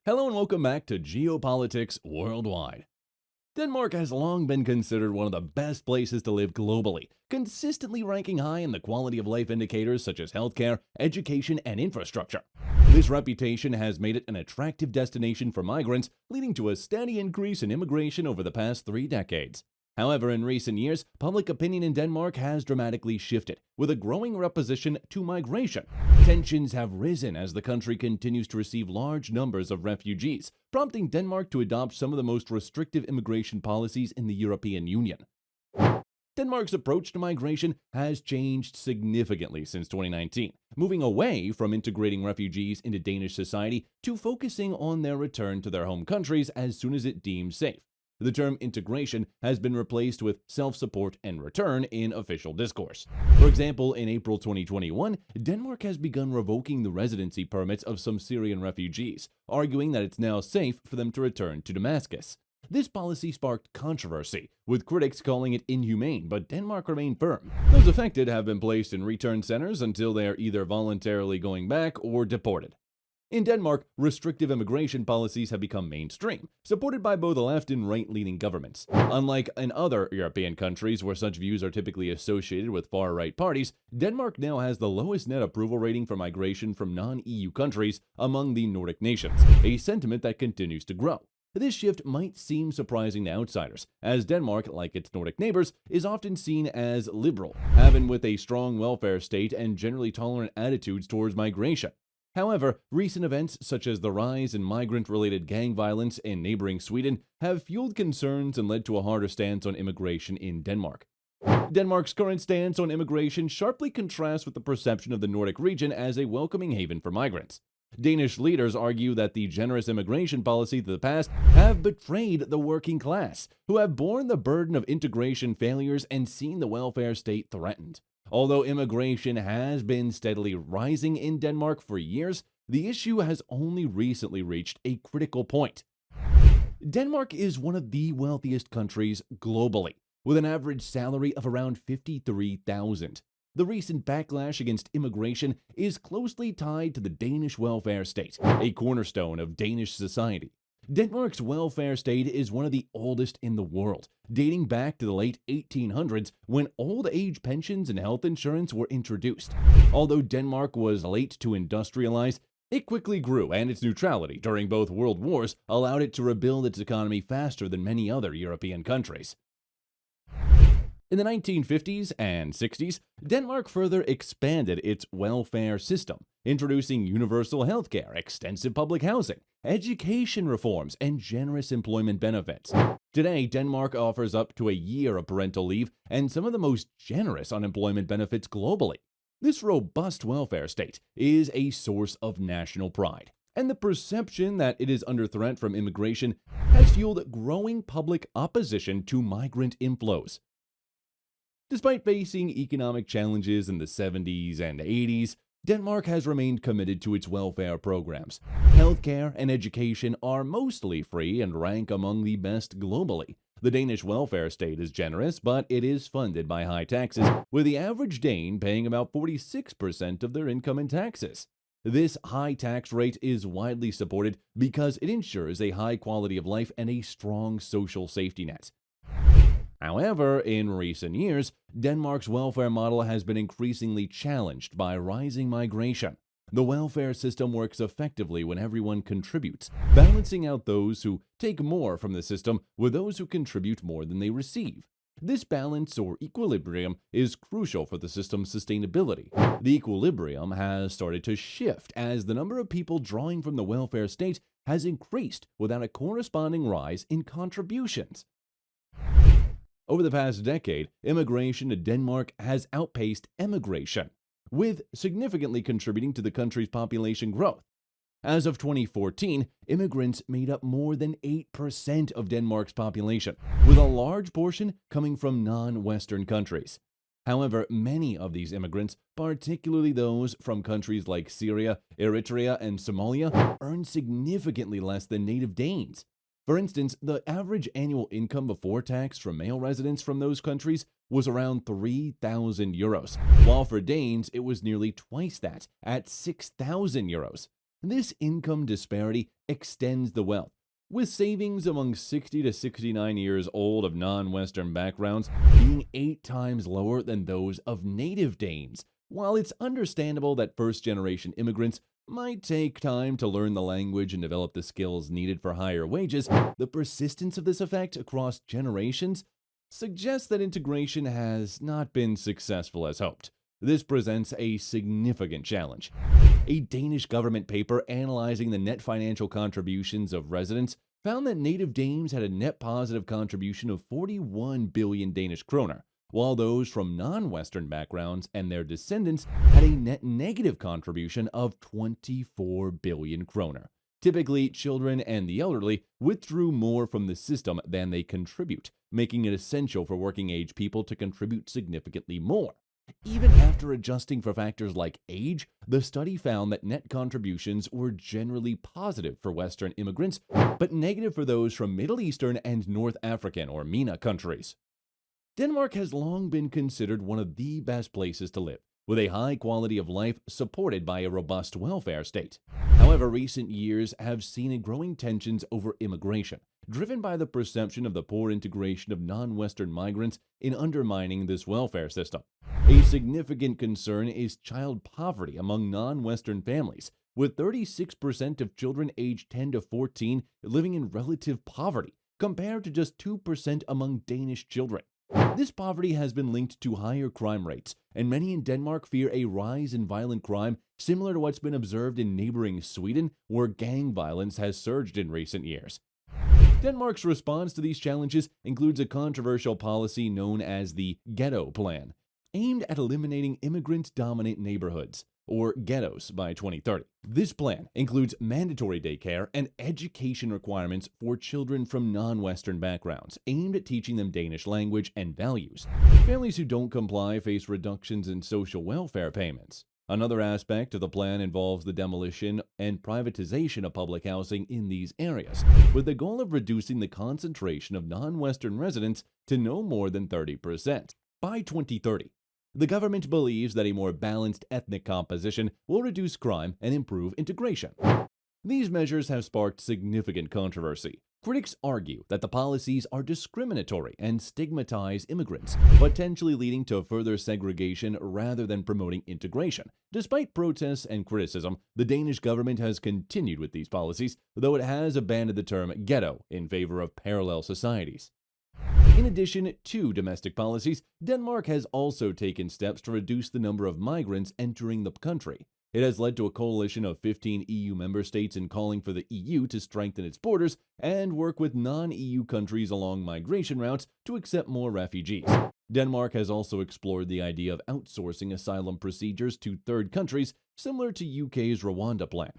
Hello and welcome back to Geopolitics Worldwide. Denmark has long been considered one of the best places to live globally, consistently ranking high in the quality of life indicators such as healthcare, education, and infrastructure. This reputation has made it an attractive destination for migrants, leading to a steady increase in immigration over the past 3 decades. However, in recent years, public opinion in Denmark has dramatically shifted, with a growing opposition to migration. Tensions have risen as the country continues to receive large numbers of refugees, prompting Denmark to adopt some of the most restrictive immigration policies in the European Union. Denmark's approach to migration has changed significantly since 2019, moving away from integrating refugees into Danish society to focusing on their return to their home countries as soon as it deems safe. The term integration has been replaced with self-support and return in official discourse. For example, in April 2021, Denmark has begun revoking the residency permits of some Syrian refugees, arguing that it's now safe for them to return to Damascus. This policy sparked controversy, with critics calling it inhumane, but Denmark remained firm. Those affected have been placed in return centers until they are either voluntarily going back or deported. In Denmark, restrictive immigration policies have become mainstream, supported by both left and right-leaning governments. Unlike in other European countries where such views are typically associated with far-right parties, Denmark now has the lowest net approval rating for migration from non-EU countries among the Nordic nations, a sentiment that continues to grow. This shift might seem surprising to outsiders, as Denmark, like its Nordic neighbors, is often seen as liberal, having with a strong welfare state and generally tolerant attitudes towards migration. However, recent events such as the rise in migrant-related gang violence in neighboring Sweden have fueled concerns and led to a harder stance on immigration in Denmark. Denmark's current stance on immigration sharply contrasts with the perception of the Nordic region as a welcoming haven for migrants. Danish leaders argue that the generous immigration policies of the past have betrayed the working class, who have borne the burden of integration failures and seen the welfare state threatened. Although immigration has been steadily rising in Denmark for years, the issue has only recently reached a critical point. Denmark is one of the wealthiest countries globally, with an average salary of around $53,000. The recent backlash against immigration is closely tied to the Danish welfare state, a cornerstone of Danish society. Denmark's welfare state is one of the oldest in the world, dating back to the late 1800s when old-age pensions and health insurance were introduced. Although Denmark was late to industrialize, it quickly grew, and its neutrality during both world wars allowed it to rebuild its economy faster than many other European countries. In the 1950s and 60s, Denmark further expanded its welfare system, introducing universal healthcare, extensive public housing, education reforms, and generous employment benefits. Today, Denmark offers up to a year of parental leave and some of the most generous unemployment benefits globally. This robust welfare state is a source of national pride, and the perception that it is under threat from immigration has fueled growing public opposition to migrant inflows. Despite facing economic challenges in the 70s and 80s, Denmark has remained committed to its welfare programs. Healthcare and education are mostly free and rank among the best globally. The Danish welfare state is generous, but it is funded by high taxes, with the average Dane paying about 46% of their income in taxes. This high tax rate is widely supported because it ensures a high quality of life and a strong social safety net. However, in recent years, Denmark's welfare model has been increasingly challenged by rising migration. The welfare system works effectively when everyone contributes, balancing out those who take more from the system with those who contribute more than they receive. This balance or equilibrium is crucial for the system's sustainability. The equilibrium has started to shift as the number of people drawing from the welfare state has increased without a corresponding rise in contributions. Over the past decade, immigration to Denmark has outpaced emigration, with significantly contributing to the country's population growth. As of 2014, immigrants made up more than 8% of Denmark's population, with a large portion coming from non-Western countries. However, many of these immigrants, particularly those from countries like Syria, Eritrea, and Somalia, earn significantly less than native Danes. For instance, the average annual income before tax from male residents from those countries was around 3,000 euros, while for Danes it was nearly twice that, at 6,000 euros. This income disparity extends the wealth, with savings among 60 to 69 years old of non-Western backgrounds being 8 times lower than those of native Danes. While it's understandable that first-generation immigrants might take time to learn the language and develop the skills needed for higher wages, the persistence of this effect across generations suggests that integration has not been successful as hoped. This presents a significant challenge. A Danish government paper analyzing the net financial contributions of residents found that native Danes had a net positive contribution of 41 billion Danish kroner, while those from non-Western backgrounds and their descendants had a net negative contribution of 24 billion kroner. Typically, children and the elderly withdrew more from the system than they contribute, making it essential for working-age people to contribute significantly more. Even after adjusting for factors like age, the study found that net contributions were generally positive for Western immigrants, but negative for those from Middle Eastern and North African or MENA countries. Denmark has long been considered one of the best places to live, with a high quality of life supported by a robust welfare state. However, recent years have seen growing tensions over immigration, driven by the perception of the poor integration of non-Western migrants in undermining this welfare system. A significant concern is child poverty among non-Western families, with 36% of children aged 10 to 14 living in relative poverty, compared to just 2% among Danish children. This poverty has been linked to higher crime rates, and many in Denmark fear a rise in violent crime similar to what's been observed in neighboring Sweden, where gang violence has surged in recent years. Denmark's response to these challenges includes a controversial policy known as the Ghetto Plan, aimed at eliminating immigrant-dominant neighborhoods, or ghettos, by 2030. This plan includes mandatory daycare and education requirements for children from non-Western backgrounds, aimed at teaching them Danish language and values. Families who don't comply face reductions in social welfare payments. Another aspect of the plan involves the demolition and privatization of public housing in these areas, with the goal of reducing the concentration of non-Western residents to no more than 30% by 2030. The government believes that a more balanced ethnic composition will reduce crime and improve integration. These measures have sparked significant controversy. Critics argue that the policies are discriminatory and stigmatize immigrants, potentially leading to further segregation rather than promoting integration. Despite protests and criticism, the Danish government has continued with these policies, though it has abandoned the term ghetto in favor of parallel societies. In addition to domestic policies, Denmark has also taken steps to reduce the number of migrants entering the country. It has led to a coalition of 15 EU member states in calling for the EU to strengthen its borders and work with non-EU countries along migration routes to accept more refugees. Denmark has also explored the idea of outsourcing asylum procedures to third countries, similar to UK's Rwanda plan.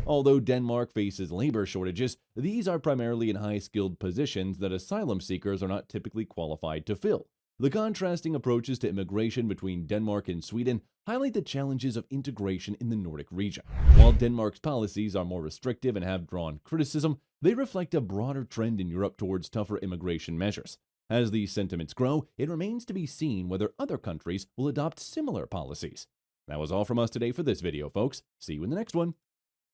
Although Denmark faces labor shortages, these are primarily in high-skilled positions that asylum seekers are not typically qualified to fill. The contrasting approaches to immigration between Denmark and Sweden highlight the challenges of integration in the Nordic region. While Denmark's policies are more restrictive and have drawn criticism, they reflect a broader trend in Europe towards tougher immigration measures. As these sentiments grow, it remains to be seen whether other countries will adopt similar policies. That was all from us today for this video, folks. See you in the next one.